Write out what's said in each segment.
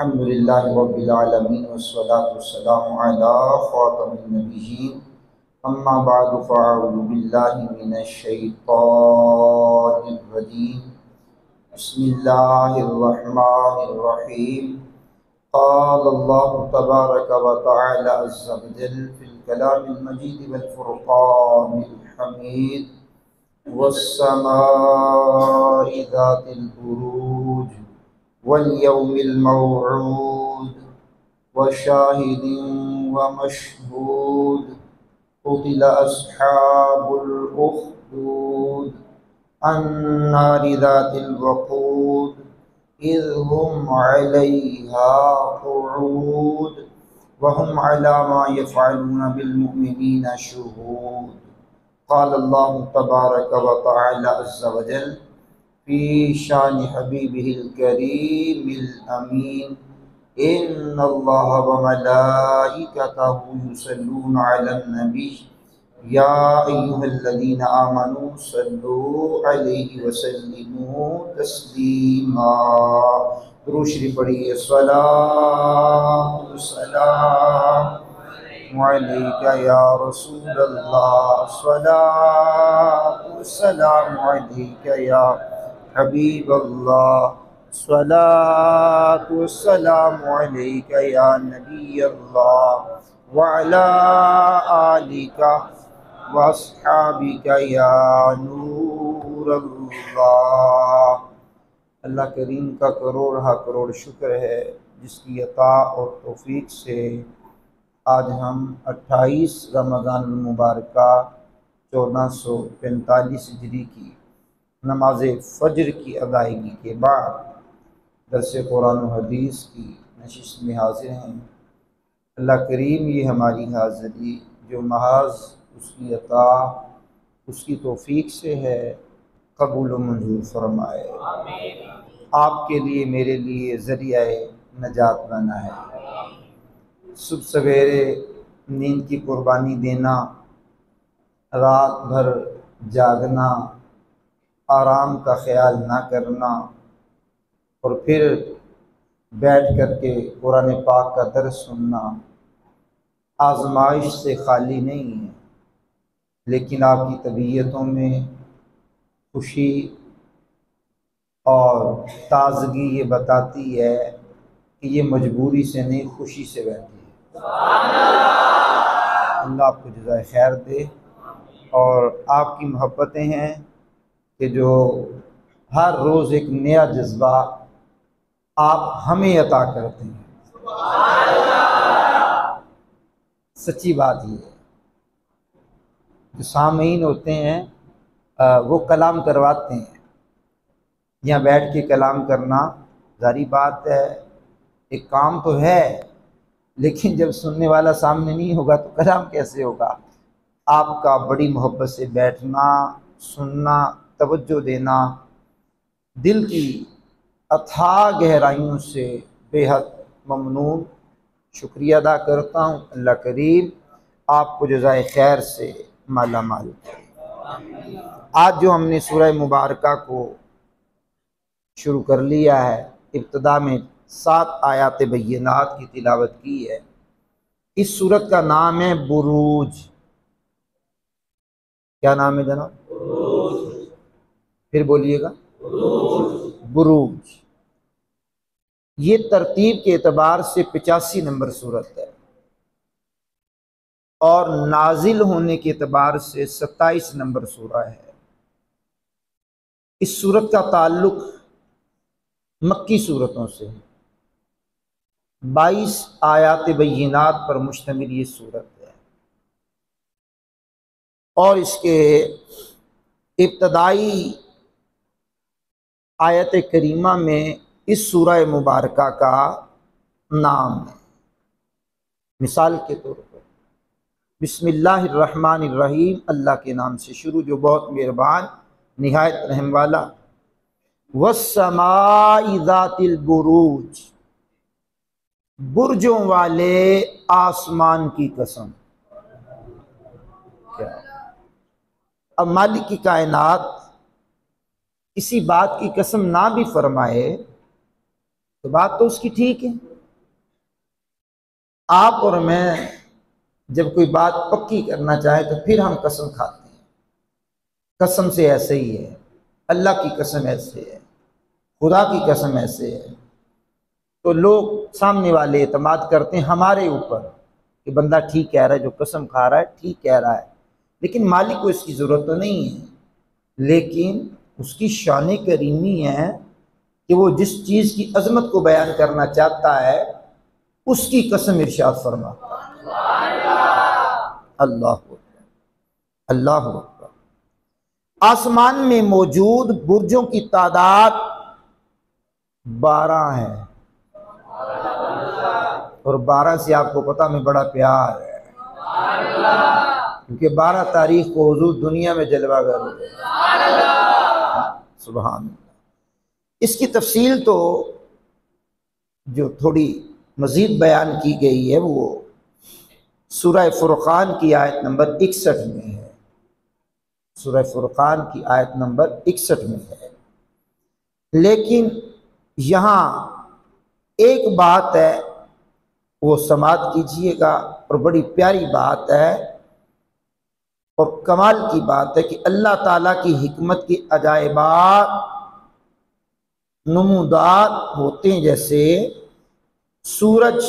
अल्हम्दुलिल्लाहि रब्बिल आलमीन वस्सलातु वस्सलामु अला खातमिन नबिय्यीन अम्मा बअदु फ़अऊज़ु बिल्लाहि मिनश शैतानिर रजीम बिस्मिल्लाहिर रहमानिर रहीम क़ाल अल्लाहु तबारक व तआला अज़्ज़ा व जल्ल फ़िल कलामिल मजीद वल फ़ुरक़ानिल हमीद वस्समाइ ज़ातिल बुरूज वल यौमिल मौऊद वशाहिदिन व मशहूद क़ुतिल अस्हाबुल उख़्दूद अन्नारि ज़ातिल वक़ूद इज़ हुम अलैहा क़ुऊद व हुम अला मा यफ़अलून बिल मुमिनीना शुहूद। क़ाल अल्लाहु तबारक व तआला अज़्ज़ा व जल्ल फ़ी शानि हबीबिहिल करीमिल अमीन इन्नल्लाहा व मलाइकतहु युसल्लूना अलन नबी या अय्युहल्लज़ीना आमनू सल्लू अलैहि व सल्लिमू तस्लीमा। दुरूद शरीफ पढ़िए। सलातु सलाम अलैका या रसूलल्लाह, सलातु सलाम अलैका या हबीबल्लाह, सलातु सलाम अलैका या नबीयल्लाह व अला आलिका व अस्हाबिका या नूरल्लाह। अल्लाह करीम का करोड़ हा करोड़ शुक्र है जिसकी अता और तौफीक से आज हम 28 रमज़ान मुबारक 1445 हिजरी की नमाज फ़ज्र की अदायगी के बाद दरस कुरान और हदीस की नशिस्त में हाजिर हैं। अल्लाह करीम ये हमारी हाज़िरी जो महज उसकी अता उसकी तौफीक से है कबूल व मंजूर फरमाए। आपके लिए मेरे लिए ज़रिया नजात बना है। सुबह सवेरे नींद की कुर्बानी देना, रात भर जागना, आराम का ख्याल ना करना और फिर बैठ कर के कुरान पाक का दर्स सुनना आजमाइश से खाली नहीं है, लेकिन आपकी तबीयतों में खुशी और ताज़गी ये बताती है कि ये मजबूरी से नहीं खुशी से बैठी है। अल्लाह आपको जज़ाए खैर दे और आपकी मोहब्बतें हैं कि जो हर रोज़ एक नया जज्बा आप हमें अता करते हैं। सच्ची बात ये है। जो सामीन होते हैं वो कलाम करवाते हैं, यहाँ बैठ के कलाम करना जारी बात है, एक काम तो है, लेकिन जब सुनने वाला सामने नहीं होगा तो कलाम कैसे होगा। आपका बड़ी मोहब्बत से बैठना, सुनना, तवज्जो देना दिल की अथाह गहराइयों से बेहद ममनून शुक्रिया अदा करता हूँ। अल्लाह करीम आपको जज़ाए खैर से माला माल करे। आज जो हमने सूरह मुबारका को शुरू कर लिया है, इब्तिदा में 7 आयात बय्यिनात की तिलावत की है। इस सूरत का नाम है बुरूज। क्या नाम है जनाब? फिर बोलिएगा। बुरूज। ये तरतीब के एतबार से 85 नंबर सूरत है और नाजिल होने के एतबार से 27 नंबर सूरह है। इस सूरत का ताल्लुक मक्की सूरतों से है। 22 आयात बय्यिनात पर मुश्तमिल ये सूरत है और इसके इब्तदाई आयत करीमा में इस सूरह मुबारका का नाम है। मिसाल के तौर पर बिस्मिल्लाहिर्रहमानिर्रहीम, अल्लाह के नाम से शुरू जो बहुत मेहरबान निहायत रहम वाला। वस्समाइ ज़ातिल बुरूज, बुर्जों वाले आसमान की कसम। क्या अब मालिक की कायनात किसी बात की कसम ना भी फरमाए तो बात तो उसकी ठीक है, आप और मैं जब कोई बात पक्की करना चाहे तो फिर हम कसम खाते हैं, कसम से ऐसे ही है, अल्लाह की कसम ऐसे है, खुदा की कसम ऐसे है। तो लोग सामने वाले एतमाद करते हैं हमारे ऊपर कि बंदा ठीक कह रहा है, जो कसम खा रहा है ठीक कह रहा है, लेकिन मालिक को इसकी ज़रूरत तो नहीं है। लेकिन उसकी शान करीमी है कि वो जिस चीज़ की अजमत को बयान करना चाहता है उसकी कसम इरशाद फरमाता है। अल्लाह अल्लाह अकबर। आसमान में मौजूद बुर्जों की तादाद 12 है, और 12 से आपको पता में बड़ा प्यार है, क्योंकि 12 तारीख को हुजूर दुनिया में जलवागर हुए। सुभान। इसकी तफसील तो जो थोड़ी मज़ीद बयान की गई है वो सूरह फुरक़ान की आयत नंबर 61 में है। सूरह फुरक़ान की आयत नंबर 61 में है। लेकिन यहाँ एक बात है, वो समात कीजिएगा, और बड़ी प्यारी बात है और कमाल की बात है कि अल्लाह ताला की हिकमत के अजायबात नमूदार होते हैं, जैसे सूरज,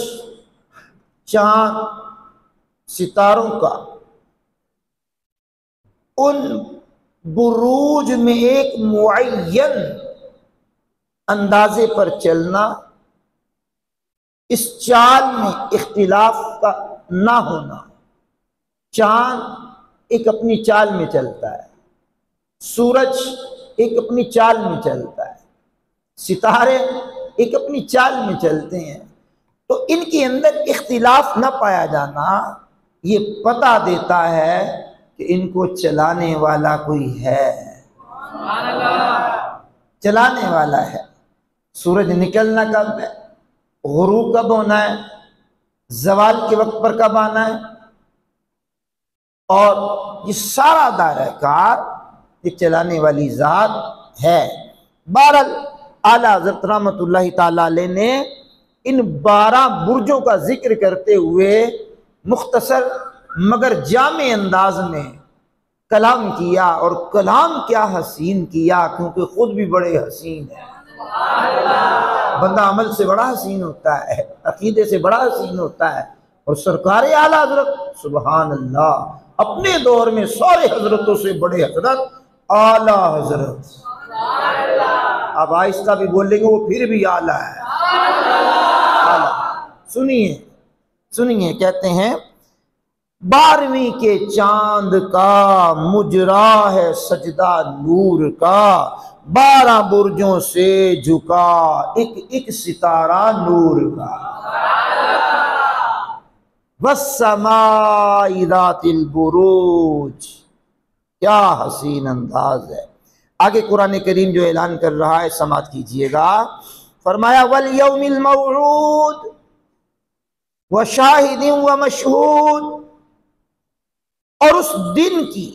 चांद, सितारों का उन बुरूज में एक मुअय्यन अंदाजे पर चलना, इस चाल में इख्तिलाफ का ना होना। चांद एक अपनी चाल में चलता है, सूरज एक अपनी चाल में चलता है, सितारे एक अपनी चाल में चलते हैं। तो इनके अंदर इख्तिलाफ न पाया जाना ये पता देता है कि इनको चलाने वाला कोई है, चलाने वाला है। सूरज निकलना कब है, गुरूब कब होना है, जवाल के वक्त पर कब आना है, और ये सारा दायरा कार ये चलाने वाली जात है। बहरहाल आला हज़रत रहमतुल्लाहि ताला अलैह ने इन 12 बुर्जों का जिक्र करते हुए मुख्तसर मगर जामे अंदाज में कलाम किया, और कलाम क्या हसीन किया, क्योंकि खुद भी बड़े हसीन है। बंदा अमल से बड़ा हसीन होता है, अकीदे से बड़ा हसीन होता है, और सरकार आला हजरत सुबहान अल्लाह अपने दौर में सारे हजरतों से बड़े हजरत आला हजरत। अब आहिस्ता भी बोलेंगे वो फिर भी आला है। आला। सुनिए सुनिए, कहते हैं 12वीं के चांद का मुजरा है सजदा नूर का, 12 बुर्जों से झुका एक एक सितारा नूर का। वस्समाई ज़ातिल बुरूज, क्या हसीन अंदाज है। आगे कुरान करीम जो ऐलान कर रहा है समात कीजिएगा। फरमाया वल यौमिल मौऊद व शाहिदिन व मशहूद, और उस दिन की,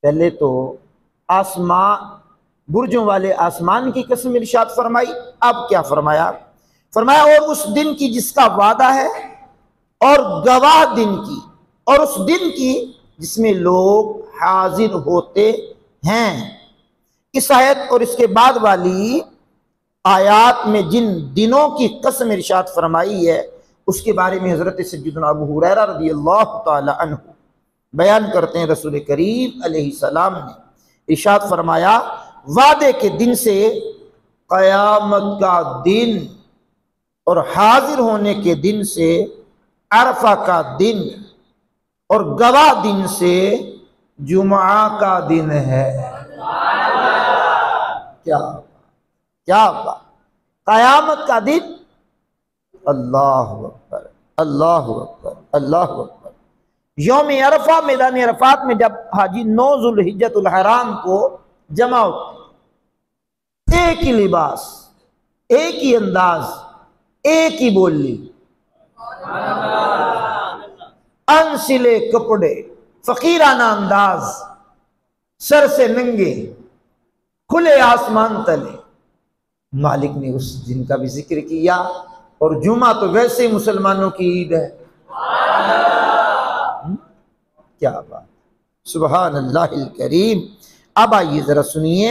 पहले तो आसमान बुर्जों वाले आसमान की कसम इरशाद फरमाई। अब क्या फरमाया, फरमाया और उस दिन की जिसका वादा है, और गवाह दिन की, और उस दिन की जिसमें लोग हाजिर होते हैं। इस आयत और इसके बाद वाली आयात में जिन दिनों की कसम इरशाद फरमाई है उसके बारे में हजरत सय्यदना अबू हुरैरा रज़ियल्लाहु ताला अन्हु बयान करते हैं। रसूल करीम अलैहिस्सलाम ने इरशाद फरमाया, वादे के दिन से क़यामत का दिन, और हाजिर होने के दिन से अरफा का दिन, और गवाह दिन से जुमा का दिन है। क्या क्या बात, क़यामत का दिन। अल्लाह अकबर अल्लाह अकबर अल्लाह अकबर। यौम अरफा मैदान अरफात में जब हाजी 9 ज़ुल्हिज्जतुल हराम को जमा होते, एक ही लिबास, एक ही अंदाज, एक ही बोली, अनसिले कपड़े, फकीराना अंदाज, सर से नंगे, खुले आसमान तले। मालिक ने उस दिन का भी जिक्र किया और जुमा तो वैसे ही मुसलमानों की ईद है। क्या बात, सुभान अल्लाहिल करीम। अब आइए जरा सुनिए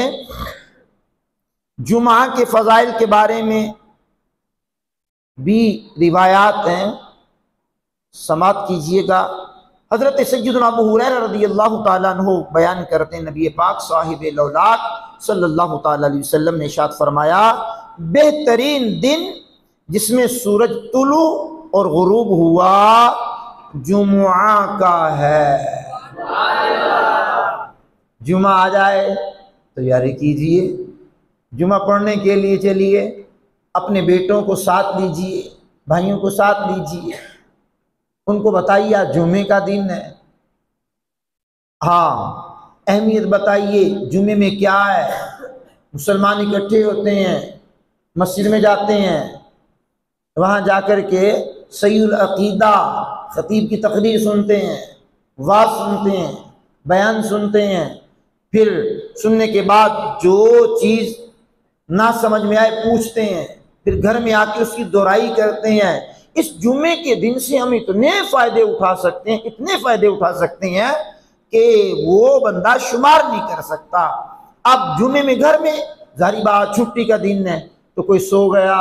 जुमा के फजाइल के बारे में भी रिवायात हैं, समात कीजिएगा। हजरत सय्यदना अबू हुरैरा रज़ियल्लाहु ताला अन्हु बयान करते हैं, नबी पाक साहिब लौलाक सल्लल्लाहु ताला अलैहि वसल्लम ने इरशाद फरमाया, बेहतरीन दिन जिसमें सूरज तुलू और गुरूब हुआ जुमुआ का है। जुमा आ जाए तैयारी कीजिए, जुमा पढ़ने के लिए चलिए, अपने बेटों को साथ लीजिए, भाइयों को साथ लीजिए, उनको बताइए आज जुमे का दिन है। हाँ, अहमियत बताइए जुमे में क्या है। मुसलमान इकट्ठे होते हैं, मस्जिद में जाते हैं, वहाँ जाकर के सहीउल अकीदा खतीब की तकरीर सुनते हैं, वाज सुनते हैं, बयान सुनते हैं। फिर सुनने के बाद जो चीज़ ना समझ में आए पूछते हैं, फिर घर में आके उसकी दोहराई करते हैं। इस जुमे के दिन से हम इतने फ़ायदे उठा सकते हैं, इतने फ़ायदे उठा सकते हैं कि वो बंदा शुमार नहीं कर सकता। अब जुमे में घर में जारी बात छुट्टी का दिन है तो कोई सो गया,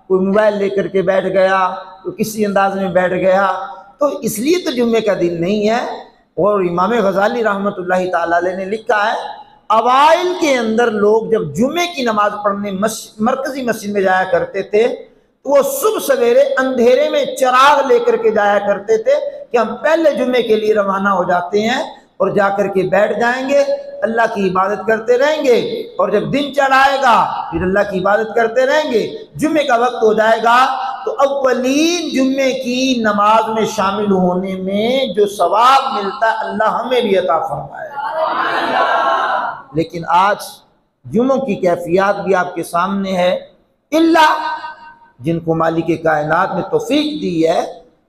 कोई मोबाइल लेकर के बैठ गया, तो किसी अंदाज में बैठ गया, तो इसलिए तो जुम्मे का दिन नहीं है। और इमाम गजाली रहमतुल्लाहि ताला अलैह ने लिखा है, अवाइल के अंदर लोग जब जुम्मे की नमाज पढ़ने मरकजी मस्जिद में जाया करते थे तो वो सुबह सवेरे अंधेरे में चिराग लेकर के जाया करते थे कि हम पहले जुम्मे के लिए रवाना हो जाते हैं और जाकर के बैठ जाएंगे, अल्लाह की इबादत करते रहेंगे, और जब दिन चढ़ाएगा फिर अल्लाह की इबादत करते रहेंगे। जुम्मे का वक्त हो जाएगा तो अव्वलीन जुम्मे की नमाज में शामिल होने में जो सवाब मिलता है अल्लाह हमें भी अता फरमाए। लेकिन आज जुम्मों की कैफियत भी आपके सामने है। इल्ला जिनको मालिक कायनात ने तौफीक दी है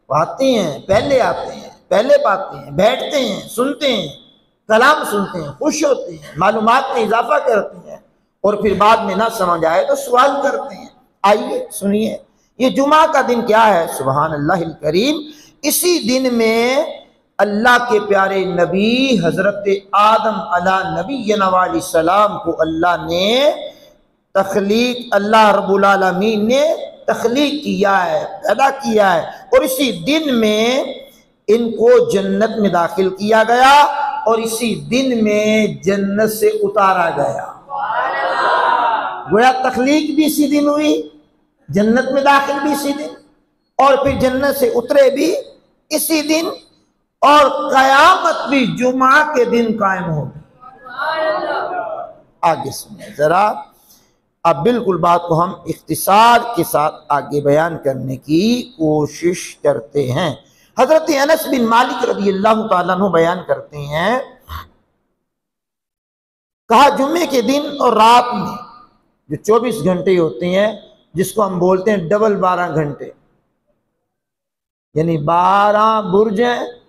वो आते हैं, पहले आते हैं, पहले पाते हैं, बैठते हैं, सुनते हैं, कलाम सुनते हैं, खुश होते हैं, मालूमात में इजाफा करते हैं, और फिर बाद में ना समझ आए तो सवाल करते हैं। आइए सुनिए ये जुमा का दिन क्या है। सुभान अल्लाहिल करीम। इसी दिन में अल्लाह के प्यारे नबी हजरत आदम अला नबीना वाली सलाम को अल्लाह ने तख्लीक, अल्लाह रब्बुल आलमीन ने तख्लीक किया है, पैदा किया है, और इसी दिन में इनको जन्नत में दाखिल किया गया और इसी दिन में जन्नत से उतारा गया। गोया तख्लीक भी इसी दिन हुई, जन्नत में दाखिल भी इसी दिन, और फिर जन्नत से उतरे भी इसी दिन, और कयामत भी जुमा के दिन कायम होगी। आगे सुनिए जरा, अब बिल्कुल बात को हम इख्तिसार के साथ आगे बयान करने की कोशिश करते हैं। हजरत अनस बिन मालिक रज़ियल्लाहु ताला अन्हु बयान करते हैं, कहा जुम्मे के दिन और रात में जो 24 घंटे होते हैं, जिसको हम बोलते हैं डबल 12 घंटे, यानी 12 बुर्ज हैं,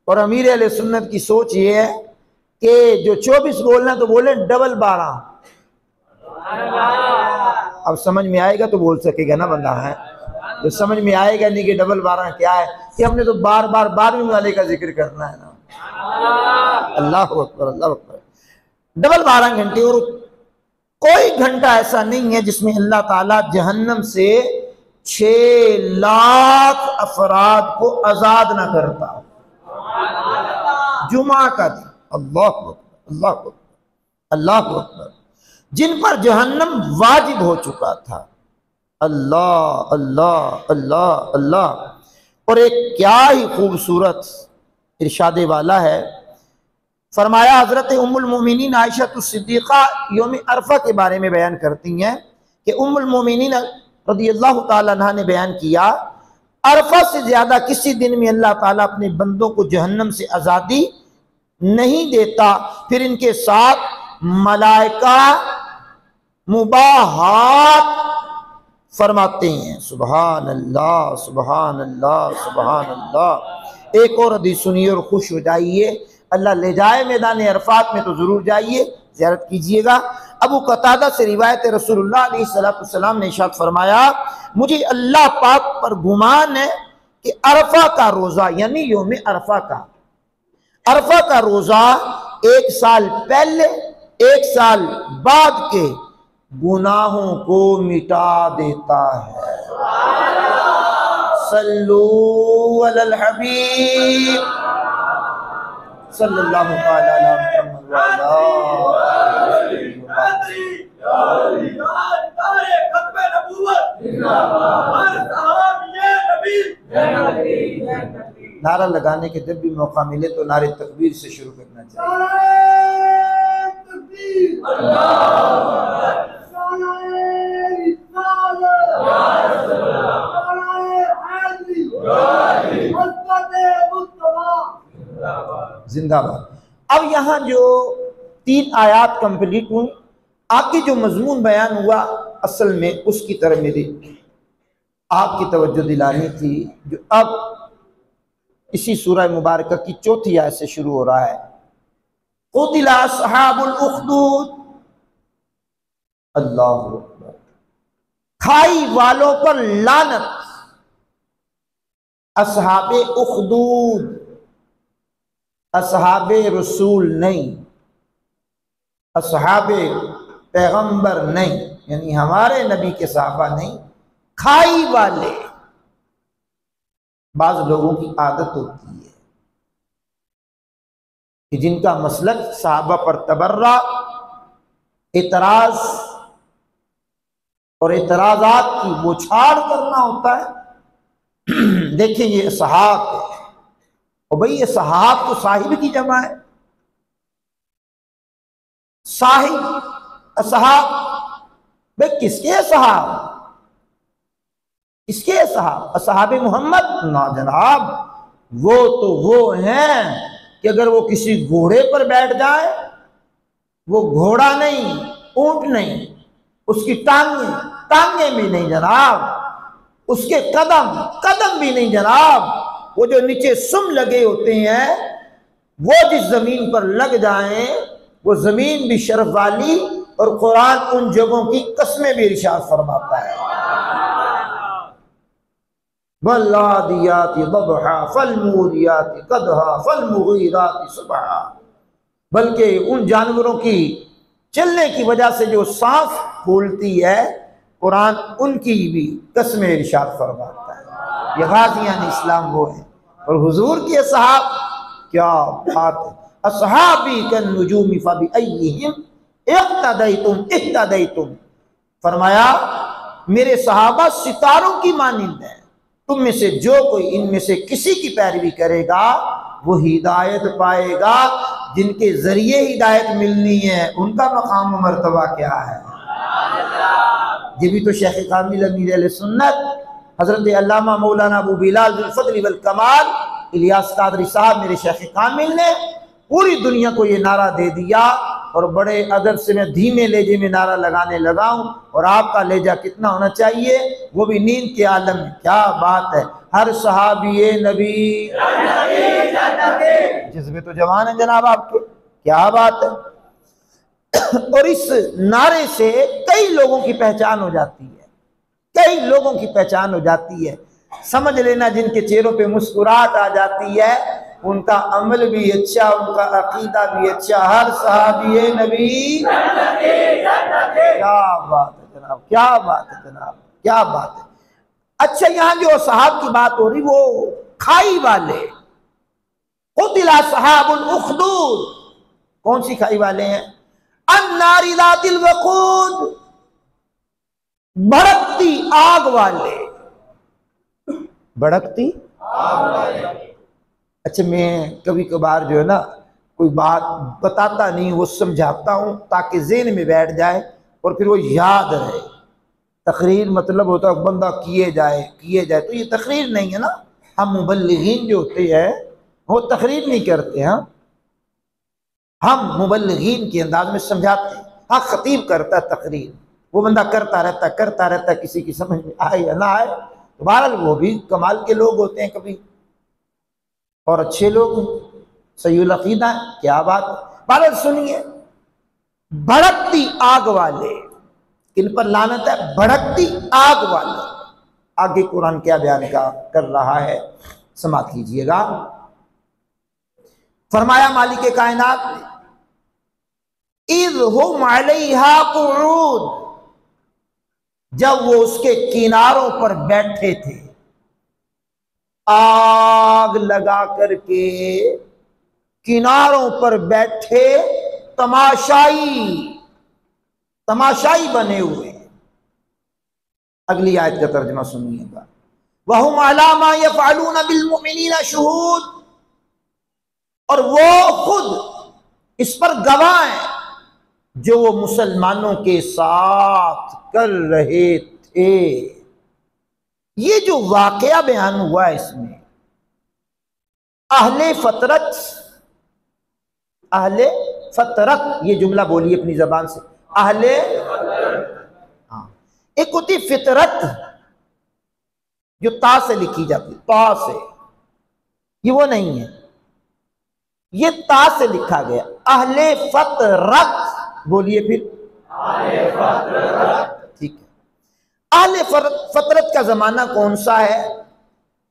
और अमीर अहले सुन्नत की सोच ये है कि जो 24 बोलना तो बोले डबल 12। अब समझ में आएगा तो बोल सकेगा ना बंदा, है तो समझ में आएगा नहीं कि डबल 12 क्या है, कि हमने तो बार बार 12वें वाले का जिक्र करना है ना। अल्लाह अकबर, अल्लाह अकबर। डबल 12 घंटे, और कोई घंटा ऐसा नहीं है जिसमें अल्लाह ताला जहन्नम से 6 लाख अफराद को आजाद ना करता। जुमा का दिन, अल्लाह अकबर, अल्लाह अकबर, अल्लाह अकबर, जिन पर जहन्नम वाजिब हो चुका था। अल्लाह अल्लाह अल्लाह अल्लाह। और एक क्या ही खूबसूरत इरशाद वाला है, फरमाया हजरत उम्मुल मोमिनीन आयशा सिद्दीक़ा यौम अरफा के बारे में बयान करती हैं कि उम्मुल मोमिनीन रज़ियल्लाहु ताला अन्हा ने बयान किया, अरफा से ज्यादा किसी दिन में अल्लाह ताला अपने बंदों को जहन्नम से आज़ादी नहीं देता, फिर इनके साथ मलाइका मुबाहात फरमाते हैं। सुभान अल्लाह, सुभान अल्लाह, सुभान अल्लाह। एक और हदीस सुनिए और खुश हो जाइए। अल्लाह ले जाए मैदान अरफात में तो जरूर जाइए, ज़ियारत कीजिएगा। अबू कतादा से रिवायत है, रसूलुल्लाह अलैहिस्सलाम ने इरशाद फरमाया, मुझे अल्लाह पाक पर गुमान है कि अरफा का रोज़ा यानी यौम अरफा का रोज़ा 1 साल पहले 1 साल बाद के गुनाहों को मिटा देता है। सल्लू अलल हबीब सल्लल्लाहु अलैहि वसल्लम। नारा लगाने के जब भी मौका मिले तो नारे तकबीर से शुरू करना चाहिए। जिंदाबाद। अब यहाँ जो 3 आयात कंप्लीट हुई, आपकी जो मजमून बयान हुआ असल में उसकी तरफ मेरी आपकी तवज्जो दिलानी थी, जो अब इसी सूरह मुबारक की 4थी आयत से शुरू हो रहा है। क़ुतिला अस्हाबुल उख़्दूद, अल्लाहु अकबर, खाई वालों पर लानत। अस्हाबे उख़्दूद, अस्हाबे रसूल नहीं, अस्हाबे पैगंबर नहीं, यानी हमारे नबी के सहाबा नहीं, खाई वाले। बाज़ लोगों की आदत होती है कि जिनका मसलक सहाबा पर तबर्रा, एतराज और एतराज़ात की बौछार करना होता है। देखिए ये सहाब है, और भाई ये सहाब तो साहिब की जमा है। साहिब असहाब, भाई किसके सहाब, किसके सहाब? असहाबे मोहम्मद ना जनाब, वो तो वो हैं कि अगर वो किसी घोड़े पर बैठ जाए, वो घोड़ा नहीं, ऊंट नहीं, उसकी टांगे भी नहीं जनाब, उसके कदम भी नहीं जनाब, वो जो नीचे सुम लगे होते हैं, वो जिस जमीन पर लग जाएं, वो जमीन भी शर्फ वाली, और कुरान उन जगहों की कस्में भी इरशाद फरमाता है। वल्लादियाति ज़बहा फल्मूरियाति क़दहा फल्मुगीराति सुबहा, बल्कि उन जानवरों की चलने की वजह से जो सांस फूलती है, कुरान उनकी भी कस्में इरशाद फरमाता है। ये गाज़ियान इस्लाम वो है। और हुजूर के सहाब, क्या बात है, अस्हाबी कन नुजूमी फबिअय्यिहिम इक़्तदैतुम, फरमाया मेरे सहाबा सितारों की मानिंद है, तुम में से जो कोई इनमें से किसी की पैरवी करेगा वो हिदायत पाएगा। जिनके जरिए हिदायत मिलनी है उनका मकाम मर्तबा क्या है। ये भी तो शेख कामिल अमीर अहले सुन्नत हजरत अल्लामा मौलाना अबू बिलाल बिल फज़ल वल कमाल इलियास कादरी साहब मेरे शेख कामिल ने पूरी दुनिया को ये नारा दे दिया। और बड़े अदब से मैं धीमे लहजे में नारा लगाने लगा हूँ, और आपका लहजा कितना होना चाहिए, वो भी नींद के आलम में। क्या बात है, हर सहाबी नबी जिसमें तो जवान है जनाब आपके, क्या बात है। और इस नारे से कई लोगों की पहचान हो जाती है, कई लोगों की पहचान हो जाती है। समझ लेना जिनके चेहरों पे मुस्कुराहट आ जाती है उनका अमल भी अच्छा, उनका अकीदा भी अच्छा। हर सहाबी नबी, क्या बात है जनाब, क्या बात है जनाब, क्या बात है। अच्छा, यहाँ जो सहाब की बात हो रही वो खाई वाले, क़ुतिला अस्हाबुल उख़्दूद, कौन सी खाई वाले हैं? अन्नारि ज़ातिल वक़ूद, भड़कती आग वाले, भड़कती आग वाले। अच्छा, मैं कभी कभार जो है ना कोई बात बताता नहीं, वो समझाता हूँ ताकि ज़हन में बैठ जाए और फिर वो याद रहे। तकरीर मतलब होता है बंदा किए जाए, तो ये तकरीर नहीं है ना। हम मुबल्लिगीन जो होते हैं वो तकरीर नहीं करते हैं, हम मुबल्लिगीन के अंदाज में समझाते हैं। हाँ, खतीब करता है तकरीर, वो बंदा करता रहता है, किसी की समझ में आए या ना आए। तो बहरहाल वो भी कमाल के लोग होते हैं कभी, और अच्छे लोग सहीउल अक़ीदा, क्या बात है। बहरहाल सुनिए, भड़कती आग वाले, किन पर लानत है? भड़कती आग वाले। आगे कुरान क्या बयान कर रहा है, समाप्त कीजिएगा। फरमाया मालिक कायनात ने, इज़ हुम अलैहा कुऊद, जब वो उसके किनारों पर बैठे थे, आग लगा करके किनारों पर बैठे तमाशाई बने हुए। अगली आयत का तर्जुमा सुनिएगा, वहुम अला मा यफ़अलून बिल मुमिनीना शुहूद, और वो खुद इस पर गवाह हैं जो वो मुसलमानों के साथ कर रहे थे। ये जो वाकया बयान हुआ है इसमें अहले फतरत, ये जुमला बोलिए अपनी जबान से, अहले, हाँ, एक होती फितरत जो ता से लिखी जाती, ता से, ये वो नहीं है, ये ता से लिखा गया। अहले फतरत बोलिए फिर, ठीक है। अहले फतरत का जमाना कौन सा है?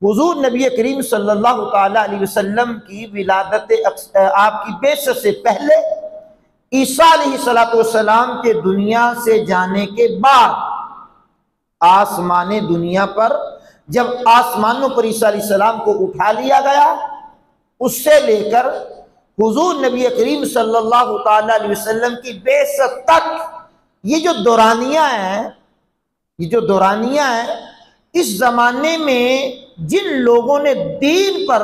हुजूर नबी करीम सल्लल्लाहु ताला अलैहि वसल्लम की विलादत, आपकी बेइज्जत से पहले, ईसा अलैहिस्सलातु वस्सलाम के दुनिया से जाने के बाद, आसमाने दुनिया पर जब आसमानों पर ईसा अलैहिस्सलाम को उठा लिया गया, उससे लेकर हुजूर नबी करीम सल्लल्लाहु ताला अलैहि वसल्लम की बेइज्जत तक, ये जो दौरानिया है, इस जमाने में जिन लोगों ने दीन पर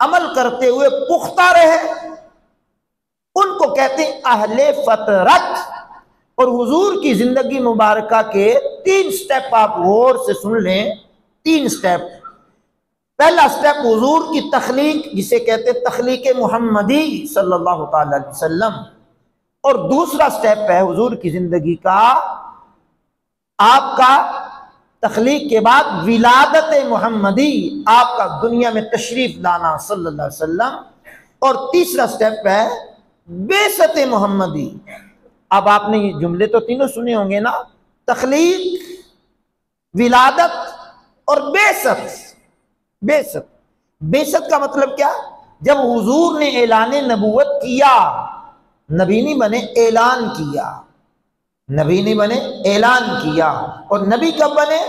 अमल करते हुए पुख्ता रहे, उनको कहते हैं अहले फतरत। और हुजूर की जिंदगी मुबारका के 3 स्टेप आप गौर से सुन लें, 3 स्टेप। पहला स्टेप हुजूर की तख्लीक, जिसे कहते हैं तख्लीक मुहम्मदी सल्लल्लाहु ताला अलैहि वसल्लम, और दूसरा स्टेप है हुजूर की जिंदगी का, आपका तख्लीक के बाद विलादत मुहम्मदी, आपका दुनिया में तशरीफ लाना सल्लल्लाहु अलैहि वसल्लम, और तीसरा स्टेप है बेइज्जत मुहम्मदी। अब आपने ये जुमले तो तीनों सुने होंगे ना, तख्लीक, विलादत और बेइज्जत। बेइज्जत का मतलब क्या? जब हुजूर ने ऐलान नबूवत किया, नबी नहीं बने, ऐलान किया, नबी नहीं बने, ऐलान किया। और नबी कब बने?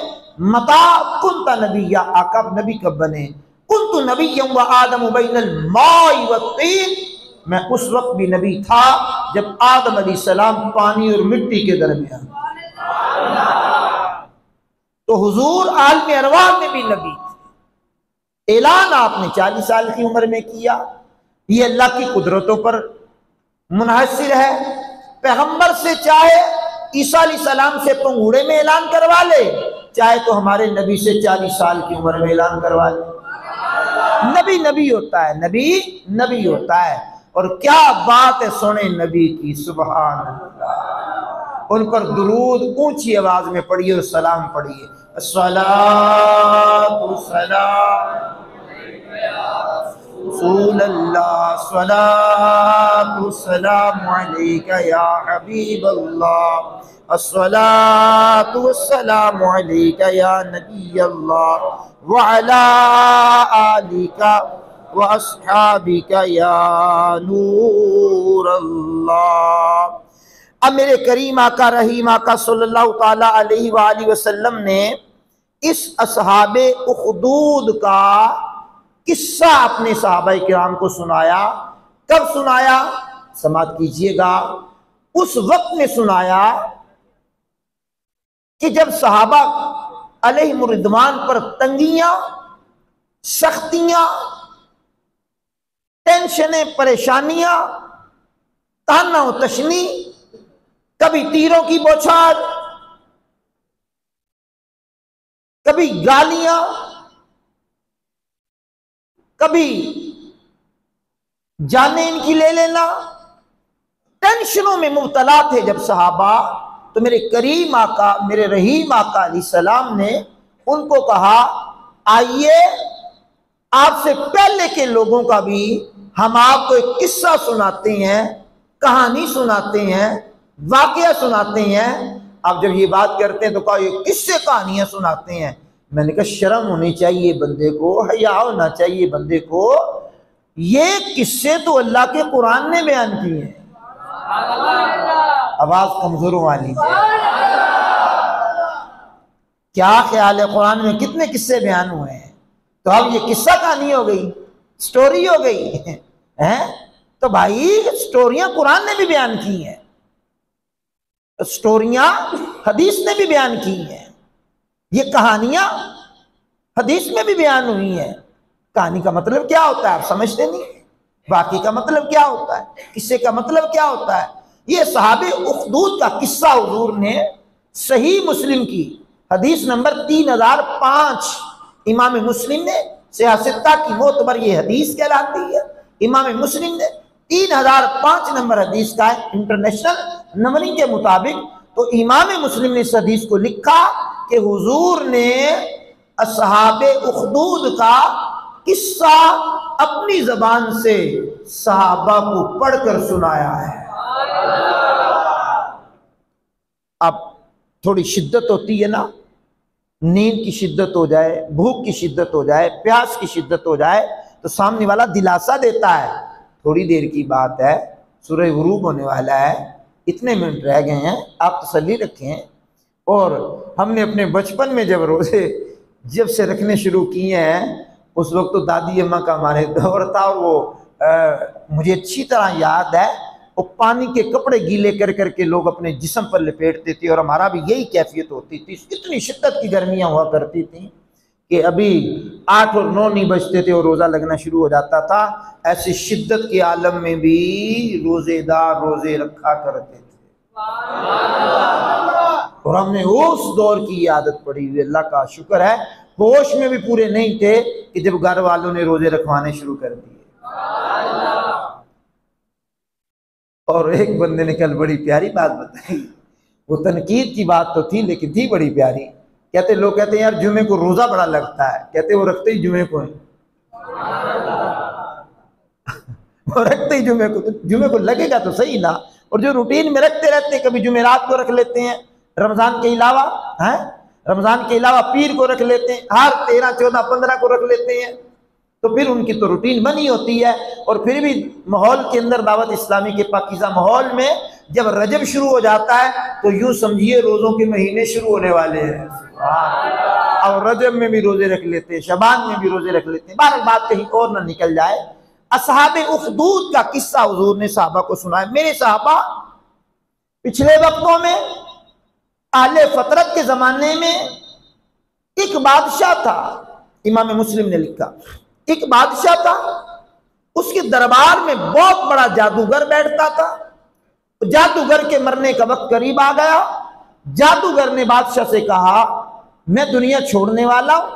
मता कुंता नबिया, आका नबी कब बने? कुंतु नबिय्यम व आदम बैनल माई व तीन, मैं उस वक्त भी नबी था जब आदम अलैहिस्सलाम पानी और मिट्टी के दरमियान। तो हुजूर आलम अरवाह में भी नबी थे। ऐलान आपने 40 साल की उम्र में किया। ये अल्लाह की कुदरतों पर मुनहसिर है। पैगंबर से चाहे ईसा अलैहिस्सलाम से पंगूड़े में ऐलान करवा ले, चाहे तो हमारे नबी से 40 साल की उम्र में ऐलान करवा ले, नबी होता है, नबी होता है। और क्या बात है सुने नबी की, सुभान अल्लाह। उन पर दुरूद ऊंची आवाज में पढ़िए और सलाम पढ़िए, अस्सलातु सलाम रसूलल्लाह, अस्सलातु सलामु अलैका या हबीबल्लाह, अस्सलातु वस्सलामु अलैका या नबियल्लाह व अला आलिका व अस्हाबिका या नूरल्लाह। अब मेरे करीम आका रहीम आका सल्लल्लाहु ताला अलैहि वसल्लम ने इस असहाबे उखदूद का किस्सा अपने सहाबाए किराम को सुनाया। कब सुनाया? समाप्त कीजिएगा। उस वक्त में सुनाया कि जब सहाबा अलैहिम रिदवान पर तंगियां, सख्तियां, टेंशनें, परेशानियां, ताना और तशनी, कभी तीरों की बौछार, कभी गालियां, कभी जाने इनकी ले लेना, टेंशनों में मुब्तला थे जब सहाबा। तो मेरे करीम आका, मेरे रहीम आका अलैहिस्सलाम ने उनको कहा, आइए आपसे पहले के लोगों का भी हम आपको एक किस्सा सुनाते हैं, कहानी सुनाते हैं, वाकया सुनाते हैं। अब जब ये बात करते हैं तो कहा ये किससे कहानियां सुनाते हैं। मैंने कहा शर्म होनी चाहिए बंदे को, हया होना चाहिए बंदे को। ये किस्से तो अल्लाह के कुरान ने बयान किए हैं। आवाज कमजोरों वाली है। क्या ख्याल है, कुरान में कितने किस्से बयान हुए हैं? तो अब ये किस्सा कहानी हो गई, स्टोरी हो गई है। तो भाई स्टोरियां कुरान ने भी बयान की हैं, स्टोरियां हदीस ने भी बयान की हैं, ये कहानियां हदीस में भी बयान हुई हैं। कहानी का मतलब क्या होता है आप समझते नहीं। वाक़ई का मतलब क्या होता है, किस्से का मतलब क्या होता है। ये सहाबे उखदूद का किस्सा हुजूर ने सही मुस्लिम की हदीस नंबर 3005 इमाम मुस्लिम ने सियासत्ता की मोतबर ये हदीस कहलाती है। इमाम मुस्लिम ने 3005 नंबर हदीस का है इंटरनेशनल नंबरिंग के मुताबिक। तो इमाम मुस्लिम ने इस हदीस को लिखा कि हुजूर ने असहाबे उखदूद का किस्सा अपनी जबान से सहाबा को पढ़कर सुनाया है। अब थोड़ी शिद्दत होती है ना, नींद की शिद्दत हो जाए, भूख की शिद्दत हो जाए, प्यास की शिद्दत हो जाए तो सामने वाला दिलासा देता है थोड़ी देर की बात है, सूरज गुरूब होने वाला है, इतने मिनट रह गए हैं, आप तसल्ली रखें। और हमने अपने बचपन में जब रोजे जब से रखने शुरू किए हैं उस वक्त तो दादी अम्मा का हमारे दौर था। और वो मुझे अच्छी तरह याद है, वो पानी के कपड़े गीले कर करके लोग अपने जिस्म पर लपेटते थे और हमारा भी यही कैफियत होती थी। इतनी शिद्दत की गर्मियाँ हुआ करती थी कि अभी 8 और 9 नहीं बजते थे और रोज़ा लगना शुरू हो जाता था। ऐसी शिद्दत के आलम में भी रोजेदार रोजे रखा करते थे और हमने उस दौर की आदत पड़ी हुई। अल्लाह का शुक्र है होश में भी पूरे नहीं थे कि जब घर वालों ने रोजे रखवाने शुरू कर दिए। और एक बंदे ने कल बड़ी प्यारी बात बताई, वो तनकीद की बात तो थी लेकिन थी बड़ी प्यारी। कहते लोग कहते हैं यार जुमे को रोजा बड़ा लगता है, कहते वो रखते ही जुमे को है वो रखते ही जुमे को, तो जुमे को लगेगा तो सही ना। और जो रूटीन में रखते रहते हैं, कभी जुमेरात को रख लेते हैं रमजान के अलावा, हैं रमजान के अलावा पीर को रख लेते हैं, हर 13, 14, 15 को रख लेते हैं, तो फिर उनकी तो रूटीन बनी होती है। और फिर भी माहौल के अंदर दावत इस्लामी के पाकीज़ा माहौल में जब रजब शुरू हो जाता है तो यूं समझिए रोज़ों के महीने शुरू होने वाले हैं। और रजब में भी रोजे रख लेते हैं, शबान में भी रोजे रख लेते हैं। बार बात कहीं और ना निकल जाए। असहाबे उखदूद का किस्सा हुजूर ने सहाबा को सुनाया। मेरे सहाबा पिछले वक्तों में आले फतरत के जमाने में एक बादशाह था, इमाम मुस्लिम ने लिखा एक बादशाह था, उसके दरबार में बहुत बड़ा जादूगर बैठता था। जादूगर के मरने का वक्त करीब आ गया। जादूगर ने बादशाह से कहा मैं दुनिया छोड़ने वाला हूं,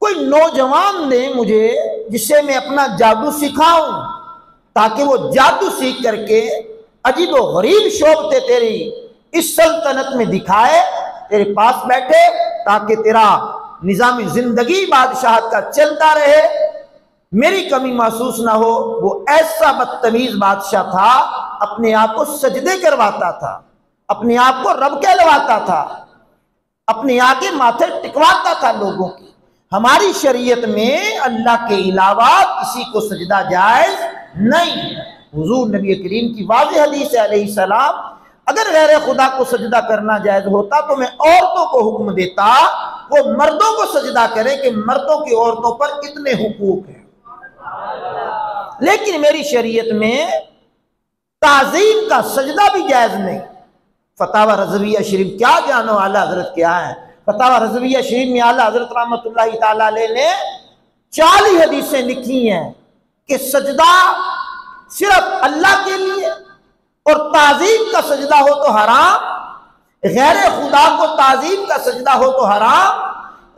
कोई नौजवान दे मुझे जिससे मैं अपना जादू सिखाऊं, ताकि वो जादू सीख करके अजीब व गरीब शोभते तेरी इस सल्तनत में दिखाए, तेरे पास बैठे, ताकि तेरा निजामी जिंदगी बादशाह का चलता रहे, मेरी कमी महसूस ना हो। वो ऐसा बदतमीज बादशाह था, अपने आप को सजदे करवाता था, अपने आप को रब कहलवाता था, अपने आगे माथे टिकवाता था लोगों की। हमारी शरीयत में अल्लाह के अलावा किसी को सजदा जायज नहीं। हुजूर नबी करीम की वाज़ेह हदीस है अलैहिस्सलाम, अगर गैर खुदा को सजदा करना जायज होता तो मैं औरतों को हुक्म देता वो मर्दों को सजदा करें कि मर्दों की औरतों पर इतने हुकूक हैं। लेकिन मेरी शरीयत में ताज़ीम का सजदा भी जायज नहीं। फतावा रज़विया शरीफ क्या जानो आला हजरत क्या है। फतावा रज़विया शरीफ में आला हजरत रहमतुल्लाहि ताला अलैह ने 40 हदीसें लिखी हैं कि सजदा सिर्फ अल्लाह के लिए, और ताज़ीम का सजदा हो तो हराम, गैर खुदा को ताज़ीम का सजदा हो तो हराम,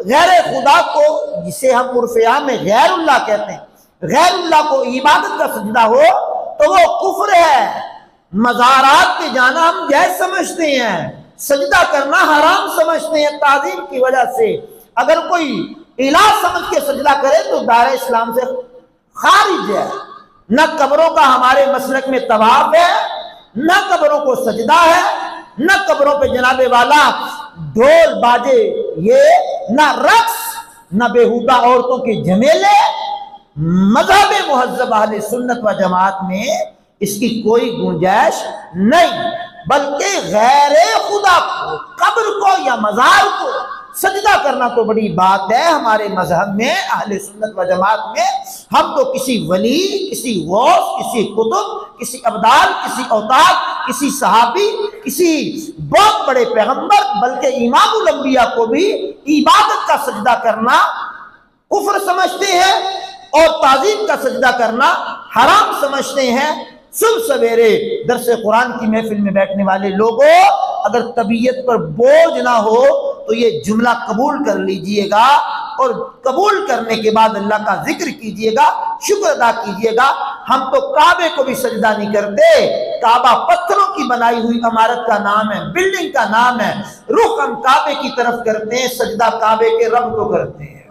गैर खुदा को जिसे हम उर्फ़-ए-आम में गैरुल्लाह कहते हैं, गैरुल्लाह को इबादत का सजदा हो तो वो कुफ्र है। मज़ारात पे जाना हम जायज़ समझते हैं, सजदा करना हराम समझते हैं ताज़ीम की वजह से। अगर कोई इलाह समझ के सजदा करे तो दायरा इस्लाम से खारिज है। न कब्रों का हमारे मसलक में तवाफ है, न कब्रों को सजदा है, न कब्रों पे जनाबे वाला ढोल बाजे, ये न रक्स, न बेहुदा औरतों के झमेले। मज़हब मुहज़्ज़ब अहले सुन्नत व जमात में इसकी कोई गुंजाइश नहीं, बल्कि गैरे खुदा को, कब्र को या मज़ार को सजदा करना तो बड़ी बात है। हमारे मजहब में, अहले सुन्नत व जमात में, हम तो किसी वली, किसी गौस, किसी कुतुब, किसी अब्दाल, किसी औताद, किसी सहाबी, किसी बहुत बड़े पैगंबर, बल्कि इमामुल अंबिया को भी इबादत का सजदा करना कुफ्र समझते हैं और ताज़ीम का सजदा करना हराम समझते हैं। सुबह सवेरे दरस कुरान की महफिल में बैठने वाले लोगों, अगर तबीयत पर बोझ ना हो तो ये जुमला कबूल कर लीजिएगा और कबूल करने के बाद अल्लाह का जिक्र कीजिएगा, शुक्र अदा कीजिएगा। हम तो काबे को भी सजदा नहीं करते। काबा पत्थरों की बनाई हुई इमारत का नाम है, बिल्डिंग का नाम है। रुख हम काबे की तरफ करते हैं, सजदा काबे के रब को करते हैं।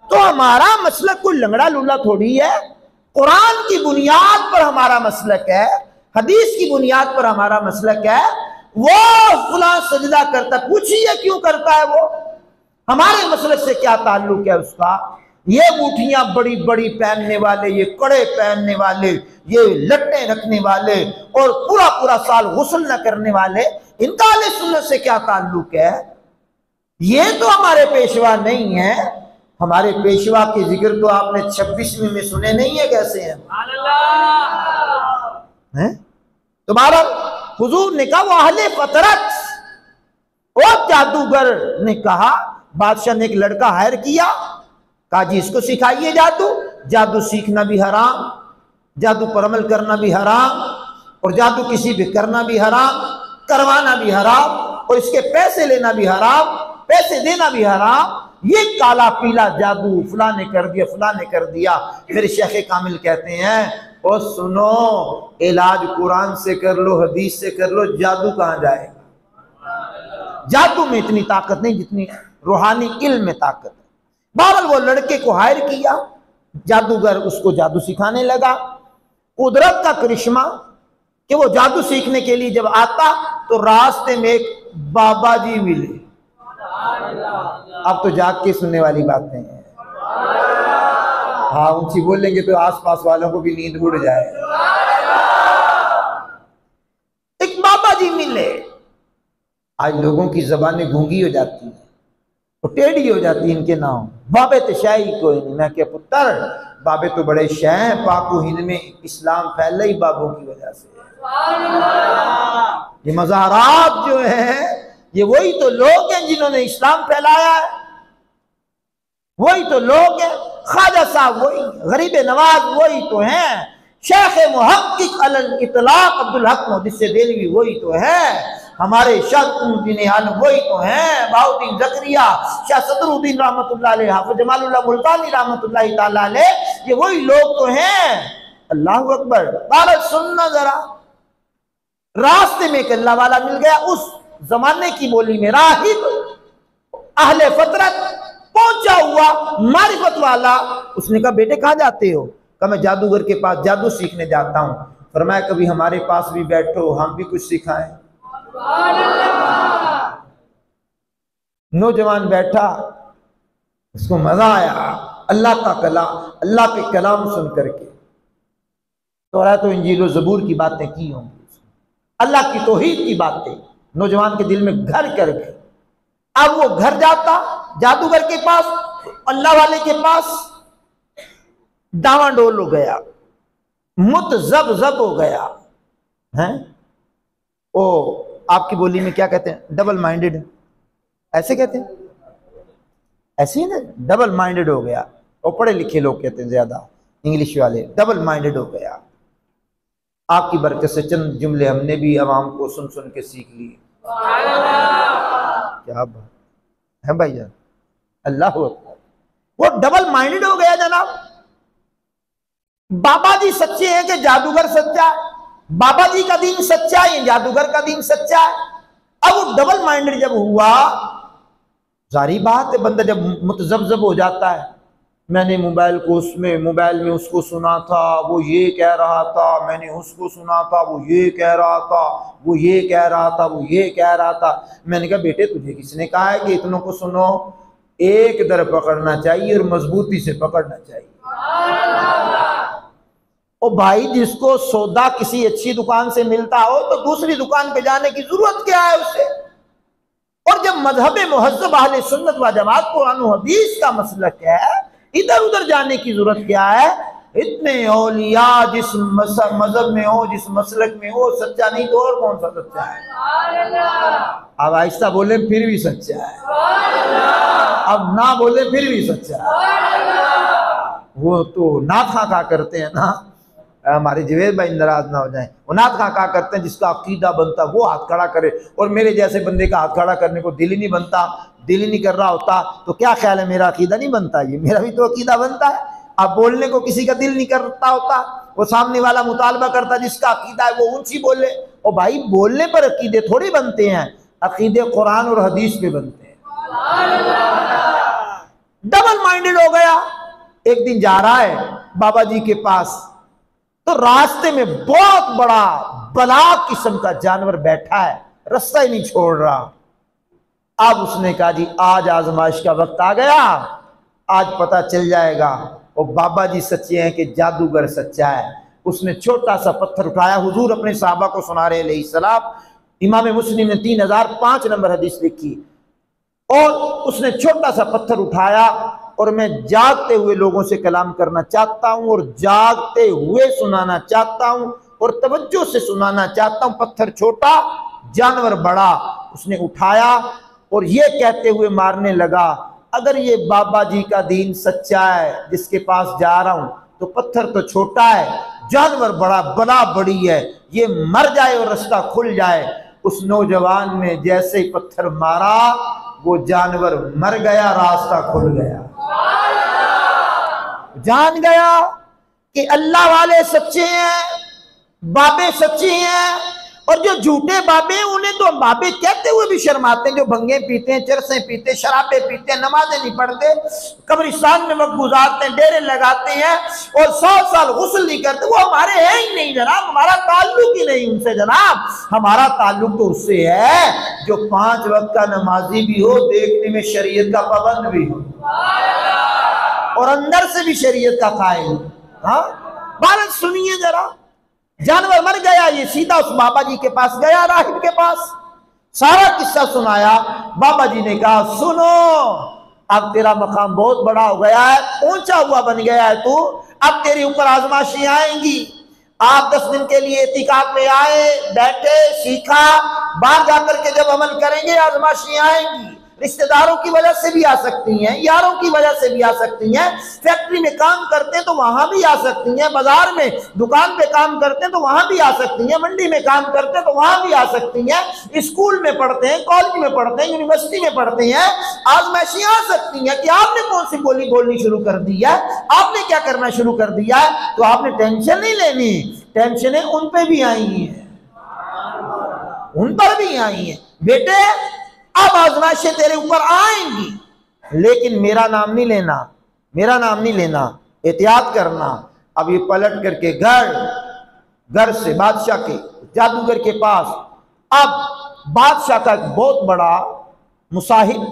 तो हमारा मसलक कोई लंगड़ा लूला थोड़ी है। कुरान की बुनियाद पर हमारा मसलक है, हदीस की बुनियाद पर हमारा मसलक है। वो फुला सजदा करता, पूछिए क्यों करता है वो, हमारे मसलक से क्या ताल्लुक है उसका। ये मुठियां बड़ी बड़ी पहनने वाले, ये कड़े पहनने वाले, ये लट्टे रखने वाले और पूरा पूरा साल गुस्ल न करने वाले, इनका अहले सुन्नत से क्या ताल्लुक है। ये तो हमारे पेशवा नहीं है। हमारे पेशवा के जिक्र तो आपने 26वीं में सुने नहीं है, कैसे हैं तो बहरहाल हुजूर ने कहा वो अहले फतरत। और जादूगर ने कहा, बादशाह ने एक लड़का हायर किया, कहा जी इसको सिखाइए जादू। जादू सीखना भी हराम, जादू पर अमल करना भी हराम, और जादू किसी भी करना भी हराम, करवाना भी हराम, और इसके पैसे लेना भी हराम, पैसे देना भी हराम। ये काला पीला जादू फला ने कर दिया, फला ने कर दिया। मेरे शेख कामिल कहते हैं, और सुनो, इलाज कुरान से कर लो, हदीस से कर लो, जादू कहां जाएगा। जादू में इतनी ताकत नहीं जितनी रूहानी इल्म में ताकत है। बहरहाल वो लड़के को हायर किया, जादूगर उसको जादू सिखाने लगा। कुदरत का करिश्मा कि वो जादू सीखने के लिए जब आता तो रास्ते में एक बाबा जी मिले। अब तो जाग के सुनने वाली बातें हैं। हाँ, ऊंची बोलेंगे तो आसपास वालों को भी नींद उड़ जाए। एक बाबा जी मिले। आज लोगों की जबानें गूंगी हो जाती है, तो टेढ़ी हो जाती है इनके नाम। बाबे तो शाही कोई नहीं। मैं क्या पुत्र, बाबे तो बड़े शाह हैं। पाकू हिंद में इस्लाम फैला ही बाबों की वजह से। ये मज़ारात जो है, ये वही तो लोग हैं जिन्होंने इस्लाम फैलाया है, वही तो लोग हैं। ख्वाजा साहब वही, गरीब नवाज वही तो हैं। शेख मुहक्किक अलल इतलाक अब्दुल हक मुहद्दिस देलवी वही तो है। हमारे शाहउद्दीन आलम वही तो हैं। बाउद्दीन ज़करिया, शाह सदरुद्दीन रहमतुल्लाह अलैह, हाफिज जमालुल्लाह मुल्तानी रहमतुल्लाह ताला अलैह, ये वही लोग तो हैं। अल्लाहु अकबर। बारह सुनना जरा, रास्ते में एक अल्लाह वाला मिल गया, उस जमाने की बोली में राहिब, अहले फतरत, पहुंचा हुआ मारिफत वाला। उसने कहा बेटे कहाँ जाते हो? कहा मैं जादूगर के पास जादू सीखने जाता हूँ। फरमाया कभी हमारे पास भी बैठो, हम भी कुछ सिखाएं। नौजवान बैठा, उसको मजा आया अल्लाह का कलाम, अल्लाह के कलाम सुन करके। तो इंजील ज़बूर की बातें की होंगी, अल्लाह की तौहीद की बातें नौजवान के दिल में घर कर गई। अब वो घर जाता जादूगर के पास, अल्लाह वाले के पास, डावाडोल हो गया, मुतज़ब्ज़ब हो गया है। ओ आपकी बोली में क्या कहते हैं? डबल माइंडेड, ऐसे कहते हैं, ऐसे ही ना, डबल माइंडेड हो गया। और पढ़े लिखे लोग कहते हैं ज्यादा, इंग्लिश वाले, डबल माइंडेड हो गया। आपकी बरकत से चंद जुमले हमने भी आवाम को सुन सुन के सीख लिए। क्या बात है भाई जान, अल्लाह अकबर। वो डबल माइंडेड हो गया जनाब। बाबा जी सच्चे हैं कि जादूगर सच्चा है? बाबा जी का दीन सच्चा है या जादूगर का दीन सच्चा है? अब वो डबल माइंडेड जब हुआ, जारी बात है, बंदा जब मुतज़ब्ज़ब हो जाता है मैंने मोबाइल में उसको सुना था, वो ये कह रहा था, मैंने उसको सुना था, वो ये कह रहा था, वो ये कह रहा था, वो ये कह रहा था। मैंने कहा बेटे तुझे किसने कहा है कि इतनों को सुनो? एक दर पकड़ना चाहिए और मजबूती से पकड़ना चाहिए। ओ भाई, जिसको सौदा किसी अच्छी दुकान से मिलता हो तो दूसरी दुकान पे जाने की जरूरत क्या है उसे? और जब मजहब मुहज्जब अहले सुन्नत व जमात कुरान और हदीस का मसलक है, इधर उधर जाने की जरूरत क्या है? इतने औलिया जिस मजहब में हो, जिस मसलक में हो, सच्चा नहीं तो और कौन सा सच्चा है? अब आहिस्ता बोले फिर भी सच्चा है, अब ना बोले फिर भी सच्चा है। वो तो नाथ खा करते हैं ना, हमारे जवेद भाई नाराज ना हो जाए, वो नाथ खा करते हैं, जिसका अकीदा बनता वो हाथ खड़ा करे, और मेरे जैसे बंदे का हाथ खड़ा करने को दिल ही नहीं बनता, दिल ही नहीं कर रहा होता, तो क्या ख्याल है मेरा अकीदा नहीं बनता? ये मेरा भी तो अकीदा बनता है। अब बोलने को किसी का दिल नहीं करता होता, वो सामने वाला मुतालबा करता जिसका अकीदा है वो ऊंची बोले। और भाई बोलने पर अकीदे थोड़ी बनते हैं, अकीदे कुरान और हदीस पे बनते हैं। डबल माइंडेड हो गया। एक दिन जा रहा है बाबा जी के पास, तो रास्ते में बहुत बड़ा बला किस्म का जानवर बैठा है, रास्ता ही नहीं छोड़ रहा। अब उसने कहा जी आज आजमाइश का वक्त आ गया, आज पता चल जाएगा और बाबा जी सच्चे हैं कि जादूगर सच्चा है। उसने छोटा सा पत्थर उठाया, हुजूर अपने साहबा को सुना रहे अलैहिस्सलाम, इमाम मुस्लिम ने 3005 नंबर हदीस लिखी, और उसने छोटा सा पत्थर उठाया, और मैं जागते हुए लोगों से कलाम करना चाहता हूं और जागते हुए सुनाना चाहता हूं और तवज्जो से सुनाना चाहता हूं। पत्थर छोटा, जानवर बड़ा। उसने उठाया और ये कहते हुए मारने लगा, अगर ये बाबा जी का दीन सच्चा है जिसके पास जा रहा हूं, तो पत्थर तो छोटा है, जानवर बड़ा, बला बड़ी है, ये मर जाए और रास्ता खुल जाए। उस नौजवान ने जैसे ही पत्थर मारा, वो जानवर मर गया, रास्ता खुल गया। जान गया कि अल्लाह वाले सच्चे हैं, बाबे सच्चे हैं, और जो झूठे बाबे हैं उन्हें तो बाबे कहते हुए भी शर्माते हैं। जो भंगे पीते हैं, चरसे पीते हैं, शराबे पीते हैं, नमाजें नहीं पढ़ते, कब्रिस्तान में वक्त गुजारते हैं, डेरे लगाते हैं और 100 साल गुस्ल नहीं करते, वो हमारे हैं ही नहीं जनाब, हमारा ताल्लुक ही नहीं उनसे जनाब। हमारा ताल्लुक तो उससे है जो 5 वक्त का नमाजी भी हो, देखने में शरीयत का पाबंद भी हो और अंदर से भी शरीयत का कायल हो। हाँ, बात सुनिए जरा। जानवर मर गया, ये सीधा उस बाबा जी के पास गया, राहिब के पास, सारा किस्सा सुनाया। बाबा जी ने कहा सुनो, अब तेरा मकाम बहुत बड़ा हो गया है, ऊंचा हुआ बन गया है तू, अब तेरे ऊपर आजमाइशें आएंगी। आप 10 दिन के लिए इतिकाफ में आए, बैठे, सीखा, बाहर जाकर के जब अमल करेंगे आजमाइशें आएंगी। रिश्तेदारों की वजह से भी आ सकती हैं, यारों की वजह से भी आ सकती हैं, फैक्ट्री में काम करते हैं तो वहां भी आ सकती हैं, बाजार में दुकान पे काम करते हैं तो वहां भी आ सकती हैं, मंडी में काम करते हैं तो वहां भी आ सकती हैं, स्कूल में पढ़ते हैं, कॉलेज में पढ़ते हैं, यूनिवर्सिटी में पढ़ते हैं, आजमाइशें आ सकती हैं कि आपने कौन सी बोली बोलनी शुरू कर दी है, आपने क्या करना शुरू कर दिया है। तो आपने टेंशन नहीं लेनी, टेंशनें उन पे भी आई हैं, उन पर भी आई हैं। बेटे अब आजमाइशें तेरे ऊपर आएंगी, लेकिन मेरा नाम नहीं लेना, मेरा नाम नहीं लेना, एहतियात करना। अब ये पलट करके घर से बादशाह के जादूगर के पास, अब बादशाह का एक बहुत बड़ा मुसाहिब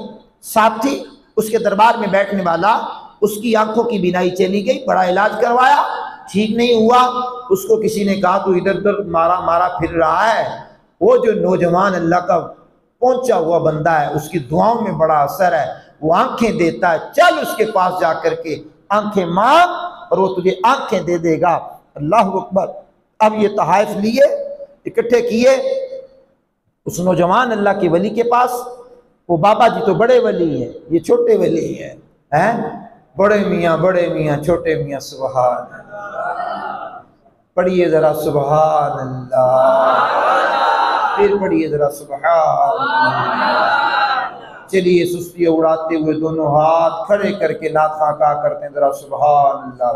साथी उसके दरबार में बैठने वाला, उसकी आंखों की बीनाई चली गई, बड़ा इलाज करवाया, ठीक नहीं हुआ। उसको किसी ने कहा तू इधर उधर मारा मारा फिर रहा है। वो जो नौजवान अल्लाह का पहुंचा हुआ बंदा है, उसकी दुआओं में बड़ा असर है, वो आंखें देता है, चल उसके पास जाकर के आंखें मांग और वो तुझे आंखें दे देगा। अल्लाह अकबर। अब ये तहाइफ लिए, इकट्ठे किए, उस नौजवान अल्लाह के वली के पास। वो बाबा जी तो बड़े वली हैं, ये छोटे वली हैं, बड़े मियाँ छोटे मियाँ, सुभान अल्लाह। पढ़िए जरा सुभान अल्लाह, फिर पढ़िए जरा सुभान अल्लाह। चलिए सुस्ती उड़ाते हुए दोनों हाथ खड़े करके नाथ का करते हैं जरा सुभान अल्लाह।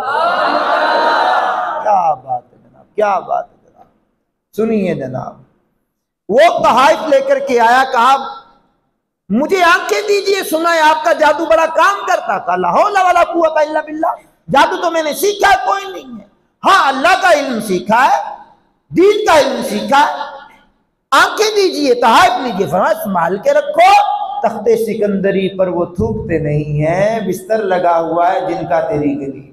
क्या बात है जनाब, क्या बात है जनाब। सुनिए जनाब, वो तहाइफ लेकर के आया, कहा मुझे आंखें दीजिए, सुना है आपका जादू बड़ा काम करता। कहा ला हौला वला कुव्वता इल्ला बिल्लाह, जादू तो मैंने सीखा है, कोई नहीं है। हाँ, अल्लाह का इल्म सीखा है, दीन का इल्म सीखा है। आंखें दीजिए, तहाइफ लीजिए। फरमाया संभाल के रखो, तख्ते सिकंदरी पर वो थूकते नहीं है, बिस्तर लगा हुआ है जिनका तेरी गली।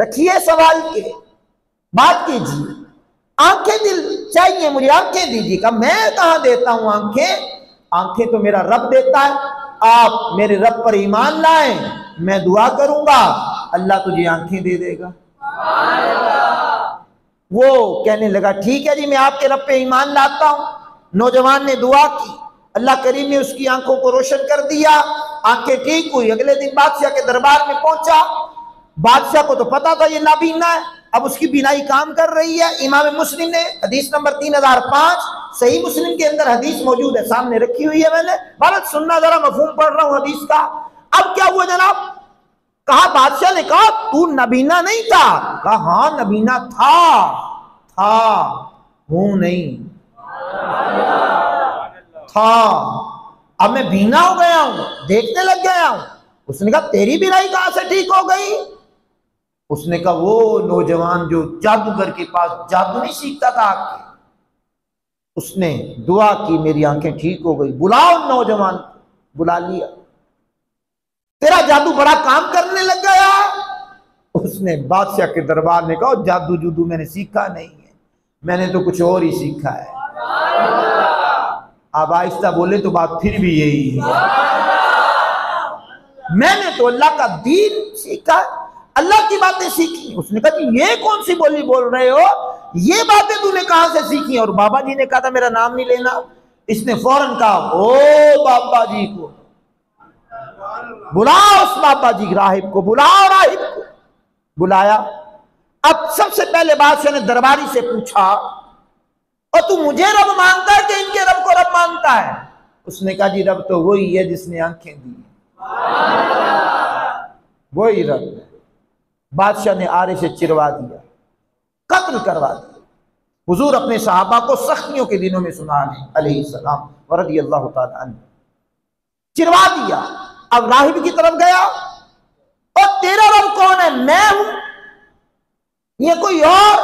रखिए संभाल के, बात कीजिए। आंखें दिल चाहिए मुझे, आंखें दीजिए। का मैं कहां देता हूं आंखें? आंखें तो मेरा रब देता है। आप मेरे रब पर ईमान लाएं, मैं दुआ करूंगा, अल्लाह तुझे आंखें दे देगा। वो कहने लगा ठीक है जी, मैं आपके रब पे ईमान लाता हूं। नौजवान ने दुआ की, अल्लाह करीम ने उसकी आंखों को रोशन कर दिया, आंखें ठीक हुई। अगले दिन बादशाह के दरबार में पहुंचा। बादशाह को तो पता था ये नाबीना है, अब उसकी बीनाई काम कर रही है। इमाम मुस्लिम ने हदीस नंबर 3005 सही मुस्लिम के अंदर हदीस मौजूद है, सामने रखी हुई है। मैंने भारत सुनना, जरा मफहूम पढ़ रहा हूं हदीस का। अब क्या हुआ जनाब? कहा बादशाह ने कहा तू नबीना नहीं था? कहा हाँ नबीना था हूं नहीं था, अब मैं बीना हो गया हूं, देखने लग गया हूं। उसने कहा तेरी बीनाई कहां से ठीक हो गई? उसने कहा वो नौजवान जो जादूगर के पास जादू नहीं सीखता था आके, उसने दुआ की, मेरी आंखें ठीक हो गई। बुलाओ नौजवान, बुला लिया। तेरा जादू बड़ा काम करने लग गया। उसने बादशाह के दरबार में कहा जादू जुदू मैंने सीखा नहीं है, मैंने तो कुछ और ही सीखा है। अब आहिस्ता बोले तो बात फिर भी यही है, मैंने तो अल्लाह का दीन सीखा, अल्लाह की बातें सीखी। उसने कहा जी ये कौन सी बोली बोल रहे हो, ये बातें तूने कहां से सीखी? और बाबा जी ने कहा था मेरा नाम नहीं लेना। इसने फौरन कहा ओ बाबा जी को बुलाओ, उस बाबा जी राहिब को बुलाओ। राहिब को बुलाया। अब सबसे पहले बादशाह ने दरबारी से पूछा और तू मुझे रब मानता है कि इनके रब को रब मानता है? उसने कहा जी रब तो वही है जिसने आंखें दी, वही रब है। बादशाह ने आरे से चिरवा दिया, कत्ल करवा दिया। हुजूर अपने सहाबा को सख्तियों के दिनों में सुना रहे अलैहिस्सलाम व रज़ियल्लाहु ताला अन्हु, चिरवा दिया। अब राहिब की तरफ गया और तेरा रब कौन है? मैं हूं, ये कोई और?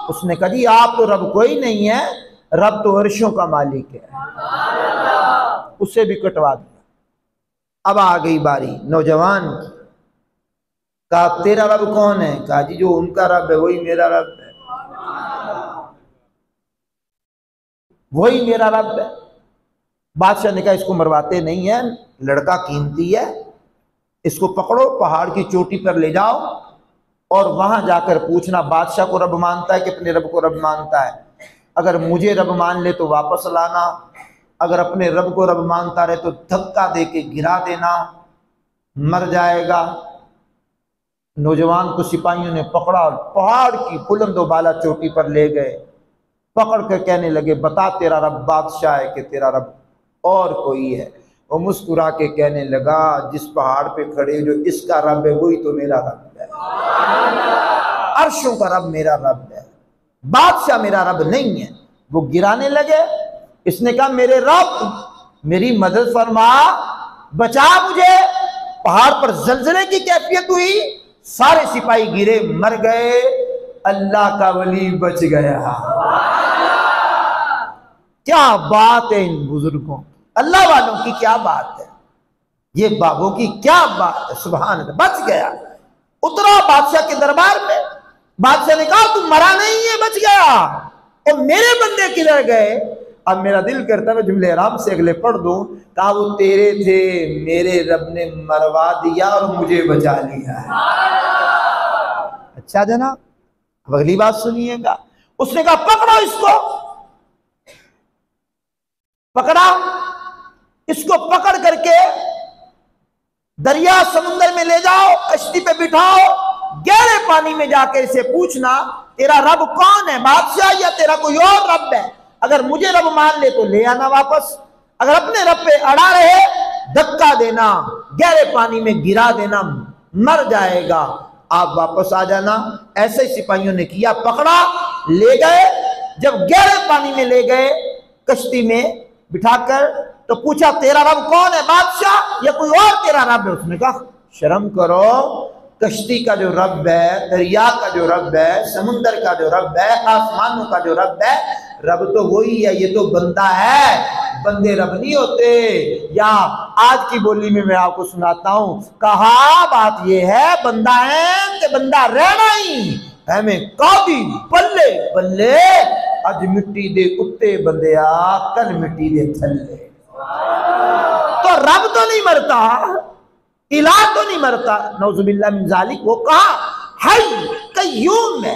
उसने कहा जी आप तो रब कोई नहीं है, रब तो अर्शों का मालिक है। उसे भी कटवा दिया। अब आ गई बारी नौजवान की। कहा तेरा रब कौन है? कहा जी जो उनका रब है वही मेरा रब है, वही मेरा रब है। बादशाह ने कहा इसको मरवाते नहीं है, लड़का कीमती है, इसको पकड़ो, पहाड़ की चोटी पर ले जाओ और वहां जाकर पूछना बादशाह को रब मानता है कि अपने रब को रब मानता है। अगर मुझे रब मान ले तो वापस लाना, अगर अपने रब को रब मानता रहे तो धक्का दे के गिरा देना, मर जाएगा। नौजवान को सिपाहियों ने पकड़ा और पहाड़ की बुलंदो बाला चोटी पर ले गए। पकड़ कर कहने लगे बता तेरा रब बादशाह है कि तेरा रब और कोई है? वो मुस्कुरा के कहने लगा जिस पहाड़ पे खड़े जो इसका रब है वही तो मेरा रब है, अर्शों का रब मेरा रब है, बादशाह मेरा रब नहीं है। वो गिराने लगे। इसने कहा मेरे रब मेरी मदद फरमा, बचा मुझे। पहाड़ पर जलजले की कैफियत हुई, सारे सिपाही गिरे, मर गए, अल्लाह का वली बच गया। क्या बात है इन बुजुर्गों, अल्लाह वालों की क्या बात है, ये बाबों की क्या बात है, सुभान अल्लाह, बच गया। उतरा बादशाह के दरबार में। बादशाह ने कहा तू मरा नहीं है, बच गया। और मेरे बंदे किधर गए? अब मेरा दिल करता है जुमले आराम से अगले पढ़ दूं। कहा वो तेरे थे, मेरे रब ने मरवा दिया और मुझे बचा लिया है। अच्छा जनाब, अब अगली बात सुनिएगा। उसने कहा पकड़ो इसको। पकड़ा, इसको पकड़ करके दरिया समुद्र में ले जाओ, कश्ती पे बिठाओ, गहरे पानी में जाकर इसे पूछना तेरा रब कौन है, बादशाह या तेरा कोई और रब है? अगर मुझे रब मान ले तो ले आना वापस, अगर अपने रब पे अड़ा रहे धक्का देना, गहरे पानी में गिरा देना, मर जाएगा, आप वापस आ जाना। ऐसे ही सिपाहियों ने किया, पकड़ा, ले गए। जब गहरे पानी में ले गए कश्ती में बिठाकर, तो तो पूछा तेरा रब कौन है, बादशाह या कोई और तेरा रब है? उसने कहा शर्म करो, कश्ती का जो रब है, दरिया का जो रब है, समुंदर का जो रब है, आसमानों का जो रब है, रब तो वही है, ये तो बंदा है, बंदे रब नहीं होते। या आज की बोली में मैं आपको सुनाता हूं, कहा बात ये है बंदा है कि बंदा रहना ही हमें कादी बल्ले बल्ले, अज मिट्टी दे कुत्ते बंदिया कल मिट्टी दे थल्ले। तो रब तो नहीं मरता, इलाह तो नहीं मरता, नौजुबिल्लाह मिन जालिक। वो कहा हई कय्यूम है,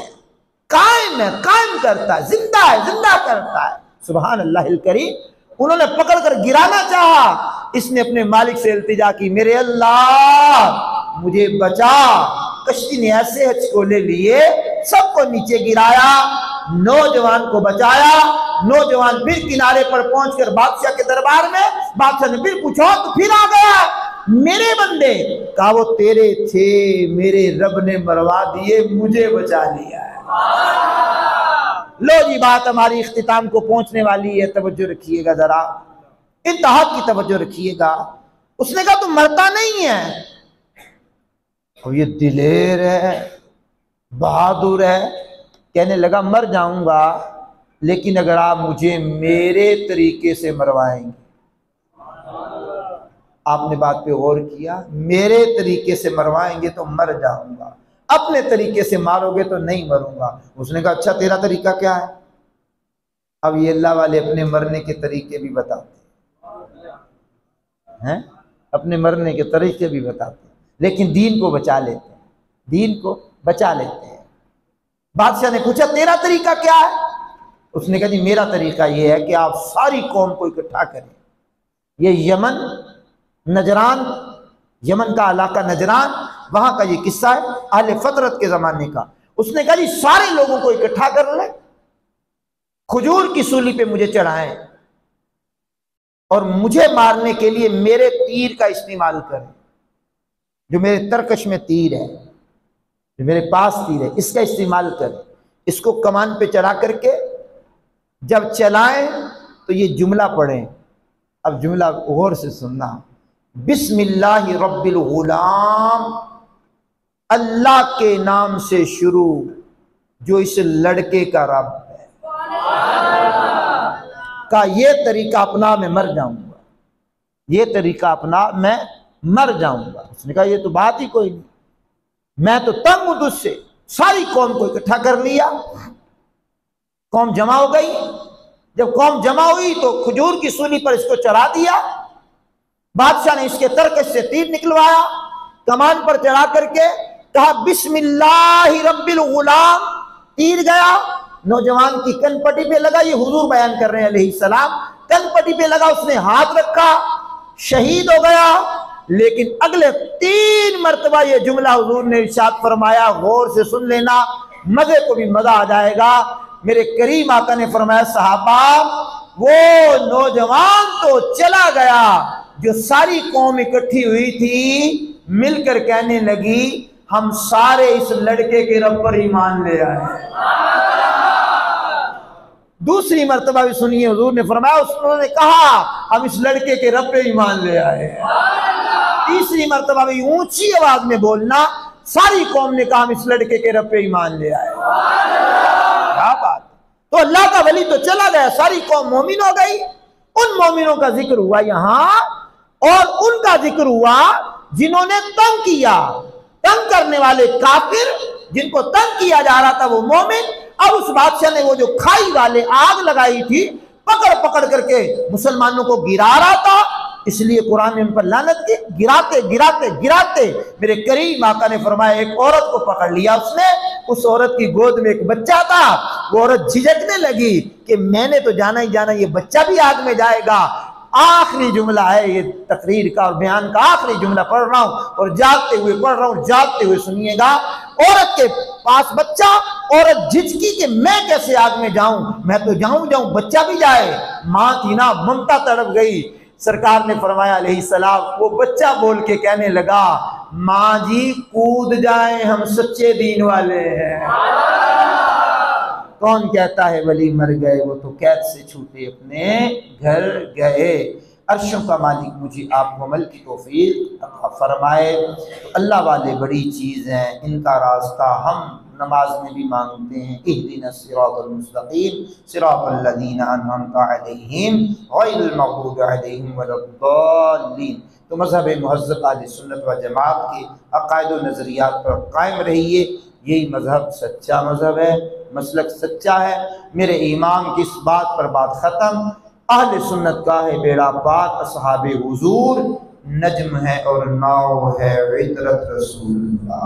कायम है, कायम करता है, जिंदा करता है। सुभान अल्लाहिल करीम। उन्होंने पकड़कर गिराना चाहा, इसने अपने मालिक से इल्तिजा की, मेरे अल्लाह मुझे बचा। कश्ती ने ऐसे हचकोले लिए, सबको नीचे गिराया, नौजवान को बचाया। नौजवान फिर किनारे पर पहुंचकर बादशाह के दरबार में, बादशाह ने फिर पूछा तो फिर आ गया मेरे बंदे? कहा वो तेरे थे, मेरे रब ने मरवा दिए, मुझे बचा लिया है। लो जी बात हमारी इख्तिताम को पहुंचने वाली है, तवज्जो रखिएगा जरा, इंतहा की तवज्जो रखिएगा। उसने कहा तुम मरता नहीं है, और ये दिलेर है, बहादुर है, कहने लगा मर जाऊंगा लेकिन अगर आप मुझे मेरे तरीके से मरवाएंगे। आपने बात पे गौर किया, मेरे तरीके से मरवाएंगे तो मर जाऊंगा, अपने तरीके से मारोगे तो नहीं मरूंगा। उसने कहा अच्छा तेरा तरीका क्या है? अब ये अल्लाह वाले अपने मरने के तरीके भी बताते हैं, अपने मरने के तरीके भी बताते हैं, लेकिन दीन को बचा लेते हैं, दीन को बचा लेते हैं। बादशाह ने पूछा तेरा तरीका क्या है? उसने कहा जी मेरा तरीका ये है कि आप सारी कौम को इकट्ठा करें। ये यमन नजरान, यमन का इलाका नजरान, वहां का ये किस्सा है अहले फतरत के जमाने का। उसने कहा जी सारे लोगों को इकट्ठा कर ले, खजूर की सूली पे मुझे चढ़ाएं और मुझे मारने के लिए मेरे तीर का इस्तेमाल करें, जो मेरे तरकश में तीर है, जो मेरे पास तीर है, इसका इस्तेमाल करें। इसको कमान पे चढ़ा करके जब चलाएं तो ये जुमला पढ़ें। अब जुमला गौर से सुनना, बिस्मिल्लाहि रब्बिल गुलाम, अल्लाह के नाम से शुरू जो इस लड़के का रब है, का ये तरीका अपना मैं मर जाऊंगा, ये तरीका अपना मैं मर जाऊंगा। उसने कहा ये तो बात ही कोई नहीं, मैं तो तंग हूं तुझसे। सारी कौम को इकट्ठा कर लिया, कौम जमा हो गई। जब कौम जमा हुई तो खजूर की सूली पर इसको चढ़ा दिया। बादशाह ने इसके तरकश से तीर निकलवाया, कमान पर चढ़ा करके कहा बिस्मिल्लाहि रब्बिल गुलाम, तीर गया नौजवान की कनपटी पे लगा। ये हुजूर बयान कर रहे हैं अलैहिस्सलाम, कनपटी पे लगा, उसने हाथ रखा, शहीद हो गया। लेकिन अगले 3 मरतबा ये जुमला हुजूर ने इरशाद फरमाया, गौर से सुन लेना, मजे को भी मजा आ जाएगा। मेरे करीम आका ने फरमाया सहाबा वो नौजवान तो चला गया, जो सारी कौम इकट्ठी हुई थी मिलकर कहने लगी हम सारे इस लड़के के रब पर ईमान ले आए। दूसरी मर्तबा भी सुनिए, हुजूर ने फरमाया, उन्होंने कहा हम इस लड़के के रब पे ईमान ले आए। तीसरी मर्तबा भी ऊंची आवाज में बोलना, सारी कौम ने कहा हम इस लड़के के रब पे ईमान ले आए। क्या बात! तो अल्लाह का वली तो चला गया, सारी कौम मोमिन हो गई। उन मोमिनों का जिक्र हुआ यहां, और उनका जिक्र हुआ जिन्होंने तंग किया, तंग करने वाले काफिर, जिनको तंग किया जा रहा था वो मोमिन। अब उस बादशाह ने वो जो खाई वाले आग लगाई थी, पकड़ पकड़ करके मुसलमानों को गिरा रहा था, इसलिए कुरान ने उन पर लानत की। गिराते गिराते गिराते मेरे करीम आका ने फरमाया एक औरत को पकड़ लिया उसने। उस औरत की गोद में एक बच्चा था। वो औरत झिझकने लगी कि मैंने तो जाना ही जाना, ये बच्चा भी आग में जाएगा। आखिरी जुमला है ये तकरीर का और बयान का, आखिरी जुमला पढ़ रहा हूं और जागते हुए पढ़ रहा हूं, जागते हुए सुनिएगा। औरत के पास बच्चा, औरत झिझकी कि मैं कैसे आग में जाऊं, मैं तो जाऊं बच्चा भी जाए। मां थी ना, ममता तड़प गई। सरकार ने फरमाया अलैहिस्सलाम, वो बच्चा बोल के कहने लगा माँ जी कूद जाए, हम सच्चे दीन वाले हैं। कौन कहता है वली मर गए, वो तो कैद से छूटे अपने घर गए। अर्शों का मालिक मुझे आपको अमल की तौफीक अता फरमाए। तो अल्लाह वाले बड़ी चीज़ हैं, इनका रास्ता हम नमाज में भी मांगते हैं, इहदिना सिरातल मुस्तकीम सिरातल लज़ीना अनअमता अलैहिम गैरिल मग़दूबि अलैहिम वलद्दाल्लीन। तो मज़हब मुहज़्ज़ब अहले सुन्नत व जमात के अक़ायद व नज़रियात पर कायम रहिए। यही मज़हब सच्चा मज़हब है, मसलक सच्चा है। मेरे ईमान की इस बात पर बात ख़त्म। अहले सुन्नत का है बेड़ा पाक, असहाबे हुजूर नज्म है और नाव है इतरत रसूलुल्लाह।